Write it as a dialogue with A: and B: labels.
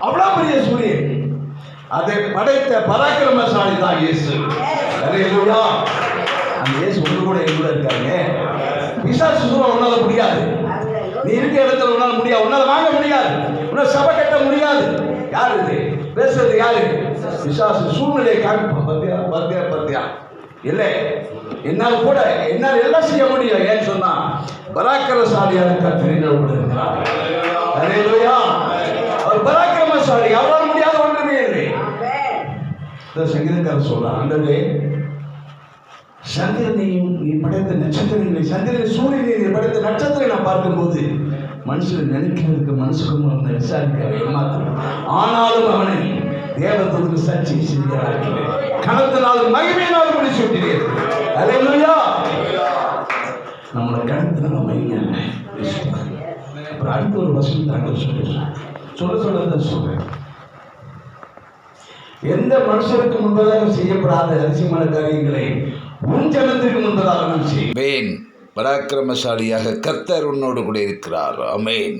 A: அவ்வளவு பெரிய சூரியன். அதை படைத்த பராக்கிரமசாலி தான் இயேசு. அல்லேலூயா. அந்த இயேசு ஒன்று கூட என் கூட இருக்காங்க. பிசாசு சொல்ல உன்னால முடியாது, நீ இருக்க இடத்துல உன்னால முடியாது, உன்னால வாங்க முடியாது, உன்னால சபை கட்ட முடியாது. யாரு இது பேசுறது? யாரு? பிசாசு. சூழ்நிலையை காமிப்பான். பத்தியா இல்லை, என்னால் கூட என்னால் எல்லாம் செய்ய முடியும். ஏன்னு சொன்னா பராக்கிரமசாலியாக இருக்கிறார். அல்லேலூயா. அவர் பராக்கிரமசாலி, அவரால் முடியாத ஒன்றுமே இல்லை. சங்கீதக்காரர் சொல்றான், ஆண்டவரே சந்திரனையும் நீ படைத்த நட்சத்திரங்களை, சந்திரனை சூரியனை நீ படைத்த நட்சத்திரங்களை நான் பார்க்கும்போது மனுஷன் நினைக்கிறதுக்கு மனுஷுக்கும் அவனை விசாரிக்க ஏமாத்திரம், ஆனாலும் அவனை தேவதூதனுக்கு சாட்சி செய்கிறார். கணத்தினாலும் மகிமையினால் முடிச்சு விட்டீர்கள். அல்லேலூயா. நம்மளோட கணத்தினால மகிமை. அப்புறம் அடுத்த ஒரு வசனம் தாங்கள் சொல்றேன். எந்த மனுஷருக்கு முன்பதாக செய்யப்படாத அதிசயமான காரியங்களை உன் ஜனத்திற்கு முன்பதாக நான் செய்வேன்.
B: பராக்கிரமசாலியாக கர்த்தர் உன்னோடு கூட இருக்கிறார். ஆமென்.